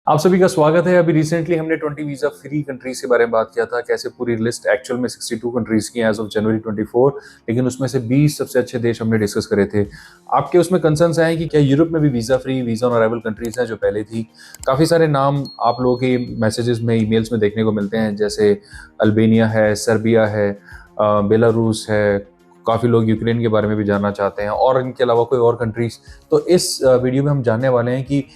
आप सभी का स्वागत है। अभी रिसेंटली हमने 20 वीजा फ्री कंट्रीज के बारे में बात किया था, कैसे पूरी लिस्ट एक्चुअल में 62 कंट्रीज की एज ऑफ जनवरी 24, लेकिन उसमें से 20 सबसे अच्छे देश हमने डिस्कस करे थे। आपके उसमें कंसर्न्स आए कि क्या यूरोप में भी visa free, visa on arrival countries हैं जो पहले थी। काफ़ी सारे नाम आप लोगों के मैसेजेस में, ईमेल्स में देखने को मिलते हैं, जैसे अल्बेनिया है, सर्बिया है, बेलारूस है। काफ़ी लोग यूक्रेन के बारे में भी जानना चाहते हैं और इनके अलावा कोई और कंट्रीज। तो इस वीडियो में हम जानने वाले हैं कि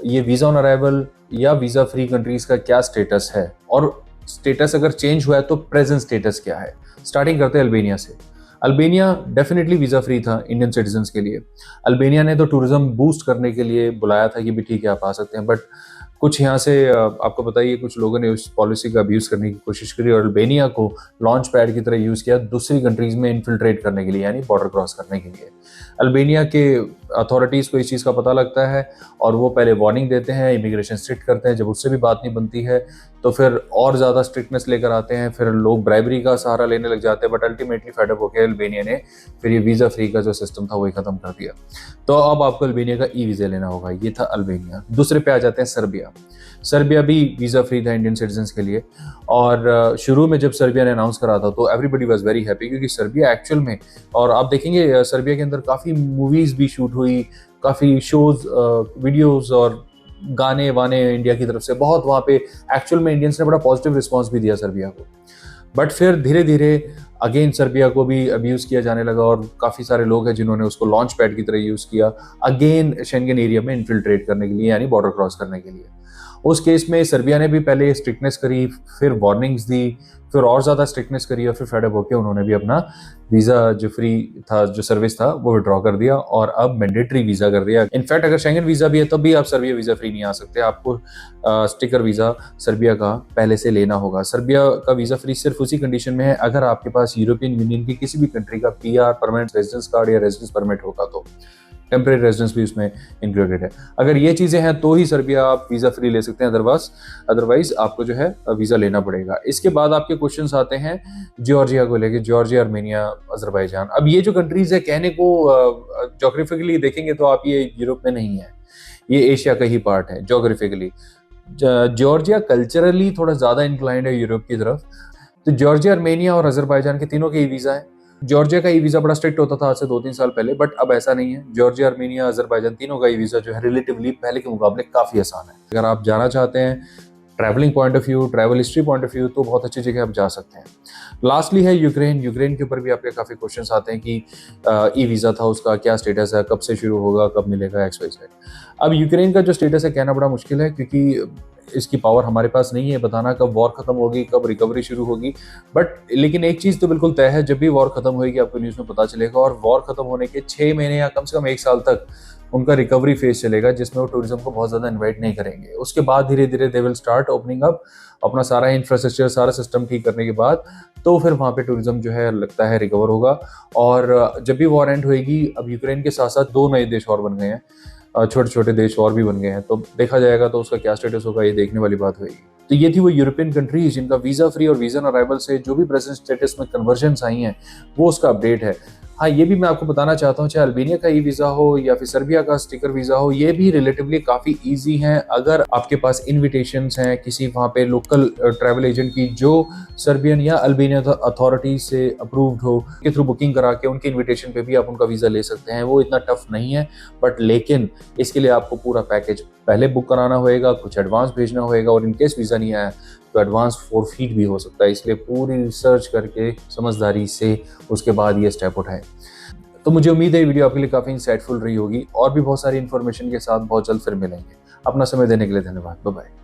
ये वीज़ा ऑन अराइवल या वीज़ा फ्री कंट्रीज़ का क्या स्टेटस है, और स्टेटस अगर चेंज हुआ है तो प्रेजेंट स्टेटस क्या है। स्टार्टिंग करते हैं अल्बेनिया से। अल्बेनिया डेफिनेटली वीज़ा फ्री था इंडियन सिटीजन्स के लिए। अल्बेनिया ने तो टूरिज्म बूस्ट करने के लिए बुलाया था कि भी ठीक है आप आ सकते हैं, बट कुछ यहाँ से आपको पता ही है, कुछ लोगों ने उस पॉलिसी का अब्यूज़ करने की कोशिश करी और अल्बेनिया को लॉन्च पैड की तरह यूज़ किया दूसरी कंट्रीज़ में इन्फिल्ट्रेट करने के लिए, यानी बॉर्डर क्रॉस करने के लिए। अल्बेनिया के अथॉरिटीज़ को इस चीज़ का पता लगता है और वो पहले वार्निंग देते हैं, इमिग्रेशन स्ट्रिक्ट करते हैं। जब उससे भी बात नहीं बनती है तो फिर और ज़्यादा स्ट्रिक्टनेस लेकर आते हैं, फिर लोग ब्राइबरी का सहारा लेने लग जाते हैं। बट अल्टीमेटली फेड अप होकर अल्बेनिया ने फिर ये वीज़ा फ्री का जो सिस्टम था वही ख़त्म कर दिया। तो अब आपको अल्बेनिया का ई वीज़ा लेना होगा। ये था अल्बेनिया। दूसरे पे आ जाते हैं सर्बिया। सर्बिया भी वीज़ा फ्री था इंडियन सिटीजन्स के लिए, और शुरू में जब सर्बिया ने अनाउंस करा था तो एवरीबडी वाज वेरी हैप्पी, क्योंकि सर्बिया एक्चुअल में, और आप देखेंगे सर्बिया के अंदर काफ़ी मूवीज़ भी शूट हुई, काफ़ी शोज़, वीडियोज़ और गाने वाने इंडिया की तरफ से बहुत वहाँ पे एक्चुअल में इंडियंस ने बड़ा पॉजिटिव रिस्पॉन्स भी दिया सर्बिया को। बट फिर धीरे धीरे अगेन सर्बिया को भी अब्यूज़ किया जाने लगा और काफ़ी सारे लोग हैं जिन्होंने उसको लॉन्च पैड की तरह यूज़ किया अगेन शेंगन एरिया में इन्फिल्ट्रेट करने के लिए, यानी बॉर्डर क्रॉस करने के लिए। उस केस में सर्बिया ने भी पहले स्ट्रिक्टनेस करी, फिर वार्निंग्स दी, फिर और ज़्यादा स्ट्रिक्टनेस करी, और फिर फेड अप होकर उन्होंने भी अपना वीज़ा जो फ्री था, जो सर्विस था, वो विड्रॉ कर दिया और अब मैंडेटरी वीज़ा कर दिया। इनफैक्ट अगर शेंगन वीज़ा भी है तब भी आप सर्बिया वीज़ा फ्री नहीं आ सकते, आपको स्टिकर वीज़ा सर्बिया का पहले से लेना होगा। सर्बिया का वीज़ा फ्री सिर्फ उसी कंडीशन में है अगर आपके पास यूरोपियन यूनियन की किसी भी कंट्री का पीआर, परमानेंट रेजिडेंस कार्ड या रेजिडेंस परमिट होगा, तो टेम्परेरी रेजिडेंस भी उसमें इंक्लूडेड है। अगर ये चीज़ें हैं तो ही सर्बिया आप वीज़ा फ्री ले सकते हैं, अदरवाइज आपको जो है वीज़ा लेना पड़ेगा। इसके बाद आपके क्वेश्चंस आते हैं जॉर्जिया को लेके, जॉर्जिया, आर्मेनिया, अजरबैजान। अब ये जो कंट्रीज है, कहने को जोग्राफिकली देखेंगे तो आप ये यूरोप में नहीं है, ये एशिया का ही पार्ट है जोग्राफिकली। जॉर्जिया कल्चरली थोड़ा ज़्यादा इंक्लाइंड है यूरोप की तरफ। तो जॉर्जिया, आर्मेनिया और अजरबैजान के तीनों के ई वीज़ा है। जॉर्जिया का ई वीज़ा बड़ा स्ट्रिक्ट होता था आज से 2-3 साल पहले, बट अब ऐसा नहीं है। जॉर्जिया, आर्मेनिया, अजरबैजान तीनों का ई वीज़ा जो है रिलेटिवली पहले के मुकाबले काफ़ी आसान है। अगर आप जाना चाहते हैं travelling point of view, travel history point of view, तो बहुत अच्छी जगह आप जा सकते हैं। लास्टली है यूक्रेन। यूक्रेन के ऊपर भी आपके काफ़ी क्वेश्चंस आते हैं कि ई वीज़ा था, उसका क्या स्टेटस है, कब से शुरू होगा, कब मिलेगा, एक्स वाई जेड। अब यूक्रेन का जो स्टेटस है कहना बड़ा मुश्किल है, क्योंकि इसकी पावर हमारे पास नहीं है बताना कब वॉर खत्म होगी, कब रिकवरी शुरू होगी। बट लेकिन एक चीज़ तो बिल्कुल तय है, जब भी वॉर खत्म होगी आपको न्यूज़ में पता चलेगा, और वॉर खत्म होने के 6 महीने या कम से कम 1 साल तक उनका रिकवरी फेज चलेगा, जिसमें वो टूरिज्म को बहुत ज़्यादा इन्वाइट नहीं करेंगे। उसके बाद धीरे धीरे they will start opening up, अपना सारा इंफ्रास्ट्रक्चर, सारा सिस्टम ठीक करने के बाद तो फिर वहाँ पे टूरिज्म जो है लगता है रिकवर होगा। और जब भी वॉर एंड होएगी, अब यूक्रेन के साथ साथ 2 नए देश और बन गए हैं, छोटे छोटे देश और भी बन गए हैं, तो देखा जाएगा तो उसका क्या स्टेटस होगा, ये देखने वाली बात होगी। तो ये थी वो यूरोपियन कंट्रीज जिनका वीज़ा फ्री और वीज़ा ऑन अराइवल से जो भी प्रेजेंट स्टेटस में कन्वर्जन्स आई हैं, वो उसका अपडेट है। हाँ, ये भी मैं आपको बताना चाहता हूँ, चाहे अल्बेनिया का ई वीज़ा हो या फिर सर्बिया का स्टिकर वीज़ा हो, ये भी रिलेटिवली काफ़ी ईजी हैं अगर आपके पास इन्विटेशंस हैं किसी वहाँ पे लोकल ट्रैवल एजेंट की, जो सर्बियन या अल्बेनिया अथॉरिटी से अप्रूव्ड हो, के थ्रू बुकिंग करा के उनके इन्विटेशन पे भी आप उनका वीज़ा ले सकते हैं। वो इतना टफ नहीं है, बट लेकिन इसके लिए आपको पूरा पैकेज पहले बुक कराना होएगा, कुछ एडवांस भेजना होएगा, और इनकेस वीज़ा नहीं आया तो एडवांस फोरफीट भी हो सकता है। इसलिए पूरी रिसर्च करके समझदारी से उसके बाद ये स्टेप उठाएं। तो मुझे उम्मीद है ये वीडियो आपके लिए काफ़ी इंसाइटफुल रही होगी, और भी बहुत सारी इन्फॉर्मेशन के साथ बहुत जल्द फिर मिलेंगे। अपना समय देने के लिए धन्यवाद। Bye bye.